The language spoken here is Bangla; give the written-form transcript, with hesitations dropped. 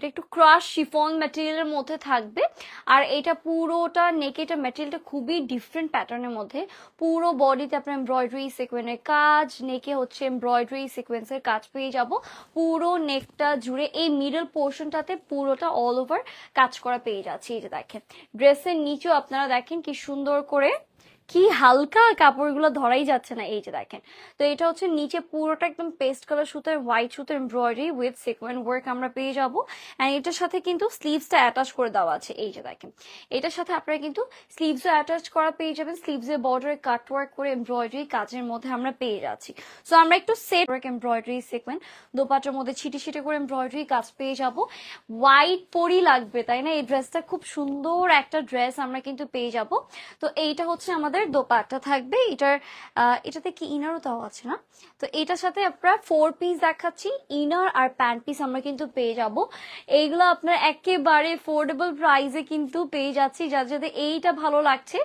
এটা একটু ক্রাশ শিফন ম্যাটেরিয়ালের মধ্যে থাকবে। আর এটা পুরোটা নেক, এটা ম্যাটেরিয়ালটা খুবই ডিফারেন্ট প্যাটার্নের মধ্যে। পুরো বডিতে আপনার এমব্রয়ডারি সিকোয়েন্সের কাজ, নেকে হচ্ছে এমব্রয়ডারি সিকোয়েন্সের কাজ পেয়ে যাব পুরো নেকটা জুড়ে। এই মিডল পোর্শনটাতে পুরোটা অল ওভার কাজ করা পেয়ে যাচ্ছে। এই যে দেখেন ড্রেসের নিচেও আপনারা দেখেন কি সুন্দর করে, কি হালকা, কাপড়গুলো ধরাই যাচ্ছে না। এই যে দেখেন, তো এটা হচ্ছে নিচে পুরোটা একদম পেস্ট কালার সুতার, হোয়াইট সুতার এমব্রয়ডারি উইথ সিকোয়েন্স ওয়ার্ক আমরা পেয়ে যাবো। এন্ড এটার সাথে কিন্তু স্লিভসটা অ্যাটাচ করে দেওয়া আছে। এই যে দেখেন, এটার সাথে আপনারা কিন্তু স্লিভসও অ্যাটাচ করা পেয়ে যাবেন। স্লিভসের বর্ডারে কাট ওয়ার্ক করে এমব্রয়ডারি কাজের মধ্যে আমরা পেয়ে যাচ্ছি। সো আমরা একটু সেট ওয়ার্ক এমব্রয়ডারি সিকোয়েন্স, দোপাটার মধ্যে ছিটে ছিটে করে এমব্রয়ডারি কাজ পেয়ে যাব। হোয়াইট পরি লাগবে তাই না? এই ড্রেসটা খুব সুন্দর একটা ড্রেস আমরা কিন্তু পেয়ে যাব। তো এইটা হচ্ছে আমাদের দোপাট্টা থাকবে। এটাতে কি ইনারও দেওয়া আছে না? তো এটার সাথে আপনারা 4 পিস দেখাচ্ছি, ইনার আর প্যান্ট পিস আমরা কিন্তু পেয়ে যাব। এইগুলো আপনার একেবারে এফোর্ডেবল প্রাইসে কিন্তু পেয়ে যাচ্ছি। যাদের এইটা ভালো লাগছে